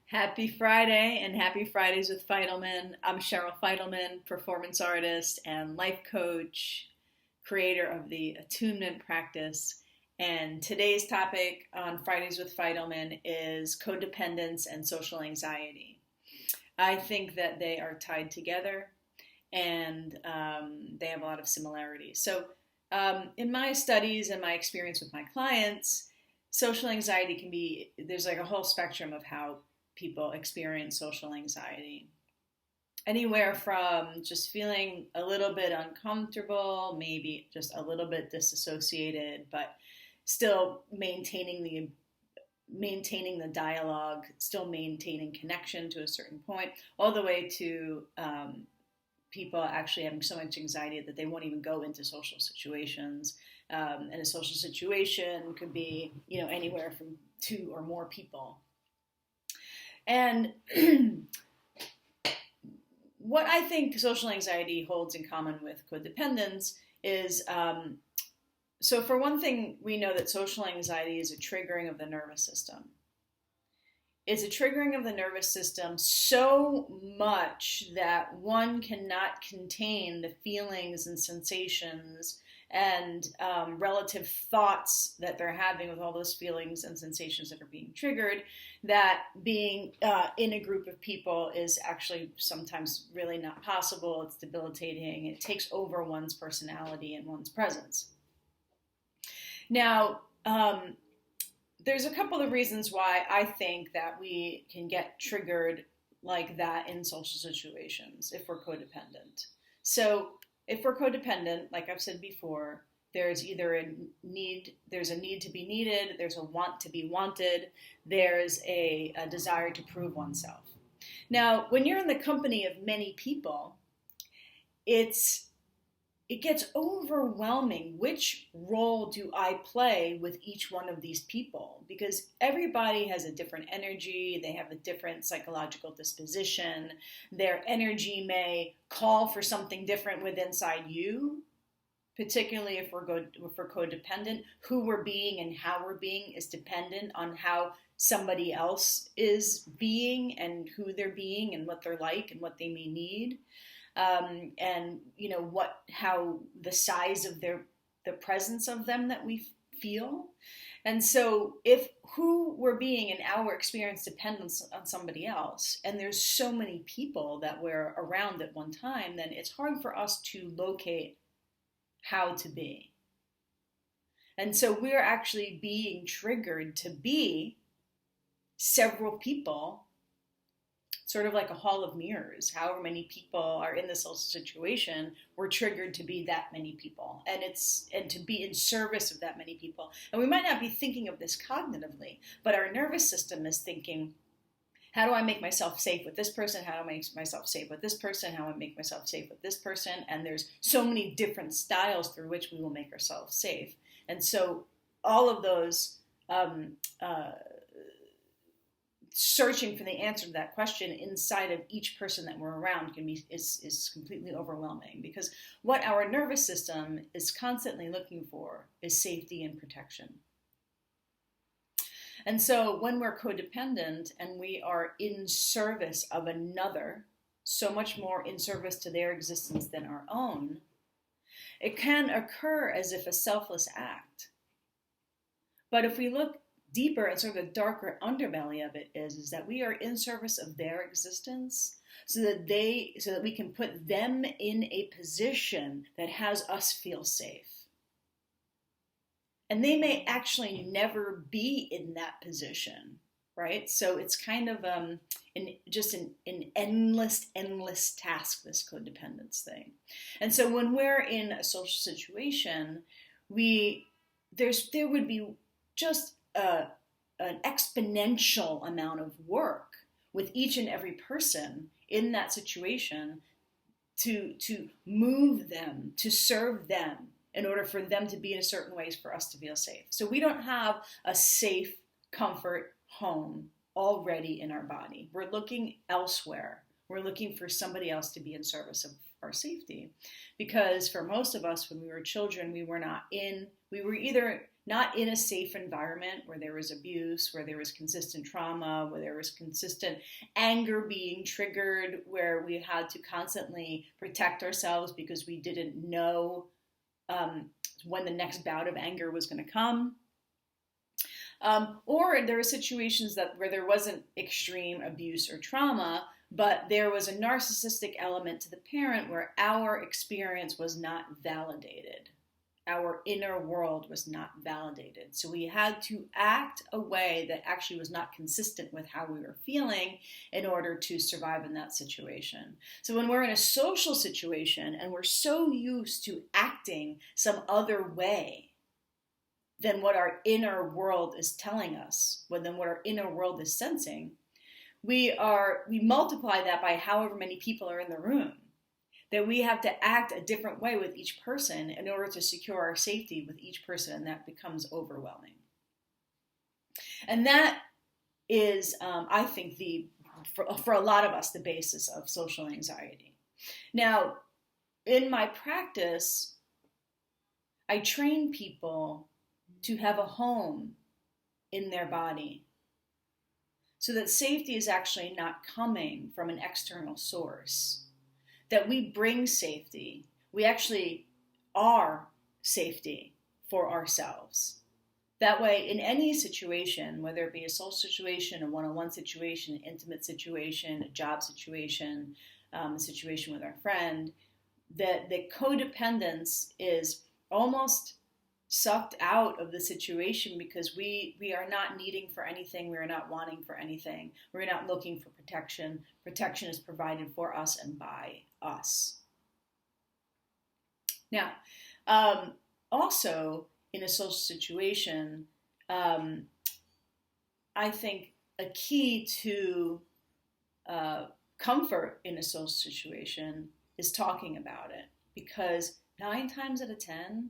Happy Friday and happy Fridays with Fidelman. I'm Cheryl Fidelman, performance artist and life coach, creator of the Attunement practice. And today's topic on Fridays with Fidelman is codependence and social anxiety. I think that they are tied together and they have a lot of similarities. In my studies and my experience with my clients, social anxiety can be, there's like a whole spectrum of how people experience social anxiety. Anywhere from just feeling a little bit uncomfortable, maybe just a little bit disassociated, but still maintaining the dialogue, still maintaining connection to a certain point, all the way to people actually having so much anxiety that they won't even go into social situations. And a social situation could be, anywhere from 2 or more people. And what I think social anxiety holds in common with codependence is, so for one thing, we know that social anxiety is a triggering of the nervous system. It's a triggering of the nervous system so much that one cannot contain the feelings and sensations and relative thoughts that they're having with all those feelings and sensations that are being triggered, that being in a group of people is actually sometimes really not possible. It's debilitating. It takes over one's personality and one's presence. Now, there's a couple of reasons why I think that we can get triggered like that in social situations if we're codependent. So if we're codependent, like I've said before, there's either a need to be needed, there's a want to be wanted, there's a desire to prove oneself. Now, when you're in the company of many people, it gets overwhelming. Which role do I play with each one of these people? Because everybody has a different energy. They have a different psychological disposition. Their energy may call for something different within inside you, particularly if we're codependent. Who we're being and how we're being is dependent on how somebody else is being and who they're being and what they're like and what they may need. And how the size of the presence of them that we feel. And so if who we're being and our experience depends on somebody else, and there's so many people that we're around at one time, then it's hard for us to locate how to be. And so we're actually being triggered to be several people, sort of like a hall of mirrors. However many people are in this social situation, we're triggered to be that many people, and to be in service of that many people. And we might not be thinking of this cognitively, but our nervous system is thinking, how do I make myself safe with this person? How do I make myself safe with this person? How do I make myself safe with this person? And there's so many different styles through which we will make ourselves safe. And so all of those searching for the answer to that question inside of each person that we're around is completely overwhelming, because what our nervous system is constantly looking for is safety and protection. And so when we're codependent and we are in service of another, so much more in service to their existence than our own, it can occur as if a selfless act. But if we look deeper and sort of the darker underbelly of it is that we are in service of their existence so that we can put them in a position that has us feel safe. And they may actually never be in that position, right? So it's kind of an endless task, this codependence thing. And so when we're in a social situation, there would be just an exponential amount of work with each and every person in that situation to move them, to serve them, in order for them to be in a certain ways for us to feel safe. So we don't have a safe, comfort home already in our body. We're looking elsewhere. We're looking for somebody else to be in service of our safety. Because for most of us, when we were children, we were either not in a safe environment where there was abuse, where there was consistent trauma, where there was consistent anger being triggered, where we had to constantly protect ourselves because we didn't know when the next bout of anger was going to come. Or there were situations where there wasn't extreme abuse or trauma, but there was a narcissistic element to the parent where our experience was not validated. Our inner world was not validated. So we had to act a way that actually was not consistent with how we were feeling in order to survive in that situation. So when we're in a social situation and we're so used to acting some other way than what our inner world is telling us, than what our inner world is sensing, we multiply that by however many people are in the room. That we have to act a different way with each person in order to secure our safety with each person, and that becomes overwhelming. And that is, I think, for a lot of us, the basis of social anxiety. Now, in my practice, I train people to have a home in their body so that safety is actually not coming from an external source. That we bring safety. We actually are safety for ourselves. That way, in any situation, whether it be a social situation, a one-on-one situation, an intimate situation, a job situation, a situation with our friend, that the codependence is almost sucked out of the situation because we are not needing for anything. We are not wanting for anything. We're not looking for protection. Protection is provided for us and by us. Now, also in a social situation, I think a key to comfort in a social situation is talking about it, because 9 times out of 10,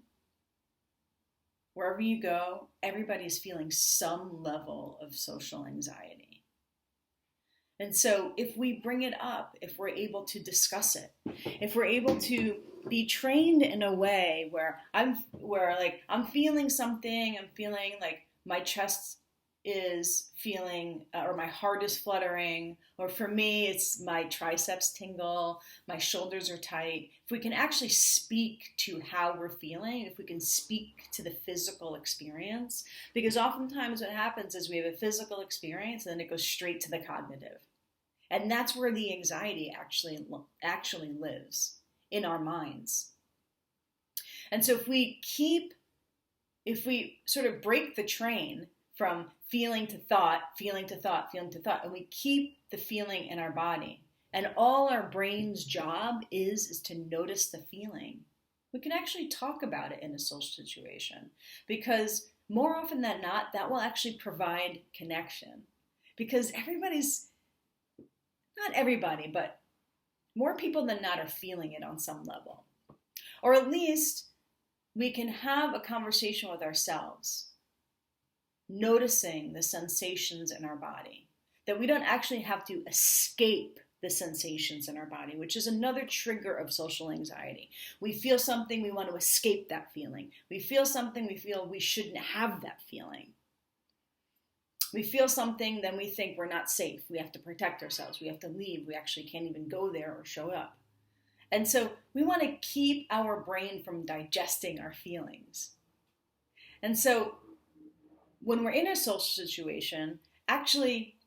wherever you go, everybody's feeling some level of social anxiety. And so if we bring it up, if we're able to discuss it, if we're able to be trained in a way where I'm feeling something, I'm feeling like my chest is feeling, or my heart is fluttering, or for me, it's my triceps tingle, my shoulders are tight. If we can actually speak to how we're feeling, if we can speak to the physical experience, because oftentimes what happens is we have a physical experience and then it goes straight to the cognitive. And that's where the anxiety actually lives, in our minds. And so if we sort of break the train from feeling to thought, feeling to thought, feeling to thought, and we keep the feeling in our body, and all our brain's job is to notice the feeling, we can actually talk about it in a social situation, because more often than not, that will actually provide connection, because not everybody, but more people than not are feeling it on some level. Or at least we can have a conversation with ourselves, noticing the sensations in our body, that we don't actually have to escape the sensations in our body, which is another trigger of social anxiety. We feel something, we want to escape that feeling. We feel something, we feel we shouldn't have that feeling. We feel something, then we think we're not safe. We have to protect ourselves. We have to leave. We actually can't even go there or show up. And so we want to keep our brain from digesting our feelings. And so when we're in a social situation, actually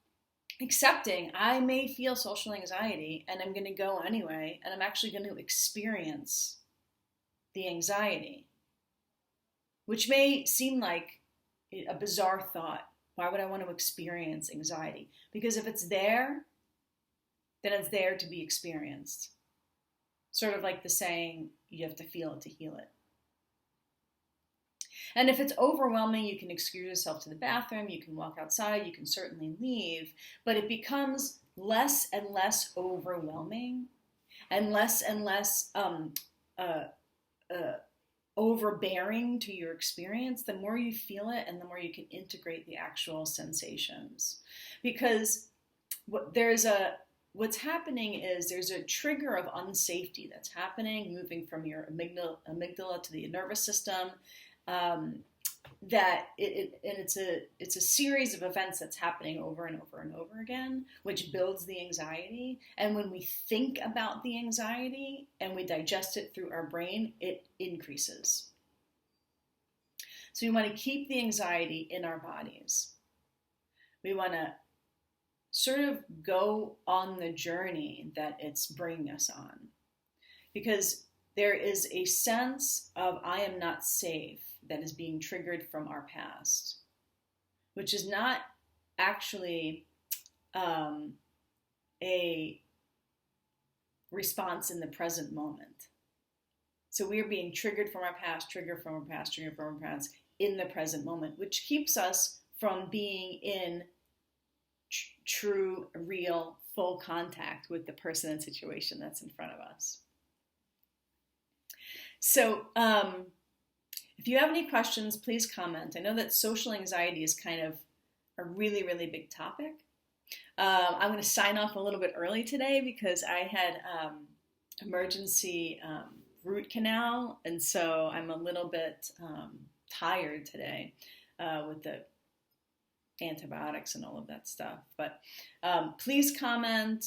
accepting I may feel social anxiety and I'm going to go anyway, and I'm actually going to experience the anxiety, which may seem like a bizarre thought. Why would I want to experience anxiety? Because if it's there, then it's there to be experienced. Sort of like the saying, you have to feel it to heal it. And if it's overwhelming, you can excuse yourself to the bathroom, you can walk outside, you can certainly leave, but it becomes less and less overwhelming and less overbearing to your experience, the more you feel it and the more you can integrate the actual sensations. Because what's happening is there's a trigger of unsafety that's happening, moving from your amygdala to the nervous system, that it's a series of events that's happening over and over and over again, which builds the anxiety. And when we think about the anxiety and we digest it through our brain, it increases. So we want to keep the anxiety in our bodies. We want to sort of go on the journey that it's bringing us on. Because there is a sense of I am not safe that is being triggered from our past, which is not actually a response in the present moment. So we are being triggered from our past, triggered from our past in the present moment, which keeps us from being in true, real, full contact with the person and situation that's in front of us. So if you have any questions, please comment. I know that social anxiety is kind of a really, really big topic. I'm going to sign off a little bit early today because I had emergency root canal, and so I'm a little bit tired today with the antibiotics and all of that stuff. But please comment.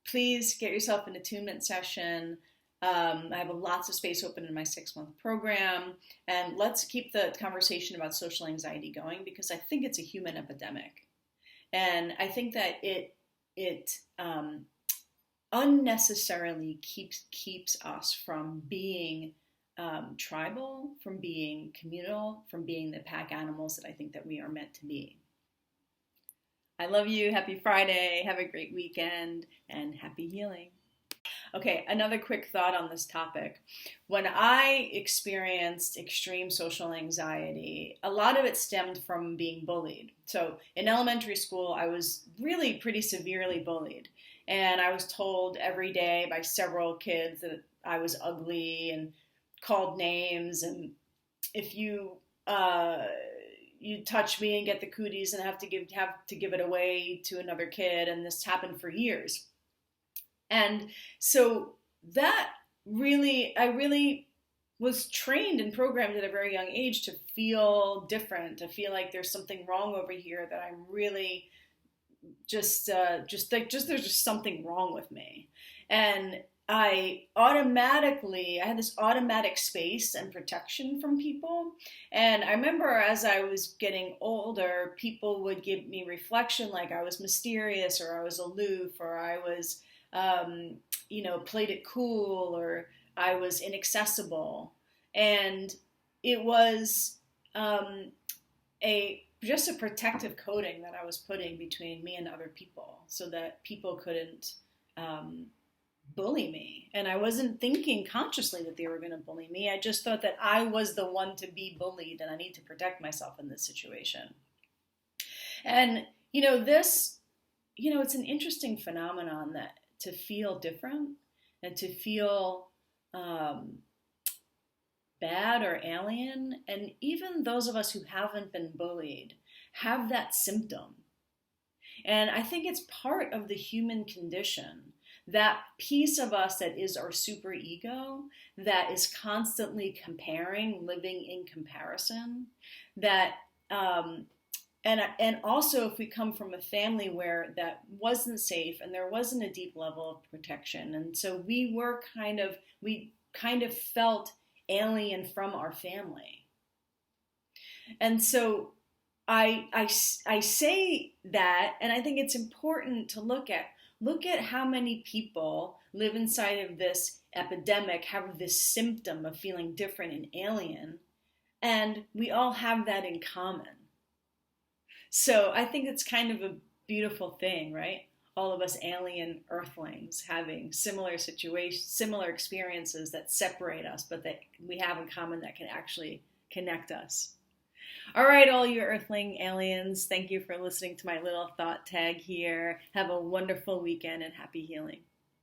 Please get yourself an attunement session. I have lots of space open in my 6-month program, and let's keep the conversation about social anxiety going because I think it's a human epidemic, and I think that it unnecessarily keeps us from being tribal, from being communal, from being the pack animals that I think that we are meant to be. I love you. Happy Friday. Have a great weekend, and happy healing. Okay, another quick thought on this topic. When I experienced extreme social anxiety, a lot of it stemmed from being bullied. So in elementary school, I was really pretty severely bullied. And I was told every day by several kids that I was ugly and called names. And if you touch me and get the cooties and have to give it away to another kid. And this happened for years. And so that I really was trained and programmed at a very young age to feel different, to feel like there's something wrong over here, that I'm really there's just something wrong with me. And I had this automatic space and protection from people. And I remember as I was getting older, people would give me reflection like I was mysterious or I was aloof or I was played it cool, or I was inaccessible. And it was just a protective coating that I was putting between me and other people so that people couldn't bully me. And I wasn't thinking consciously that they were going to bully me. I just thought that I was the one to be bullied and I need to protect myself in this situation. And, it's an interesting phenomenon that to feel different and to feel bad or alien, and even those of us who haven't been bullied have that symptom. And I think it's part of the human condition, that piece of us that is our superego, that is constantly comparing, living in comparison, that and also if we come from a family where that wasn't safe and there wasn't a deep level of protection, and so we kind of felt alien from our family. And so I say that, and I think it's important to look at how many people live inside of this epidemic, have this symptom of feeling different and alien, and we all have that in common. So I think it's kind of a beautiful thing, right? All of us alien earthlings having similar situations, similar experiences that separate us, but that we have in common that can actually connect us. All right, all you earthling aliens, thank you for listening to my little thought tag here. Have a wonderful weekend and happy healing.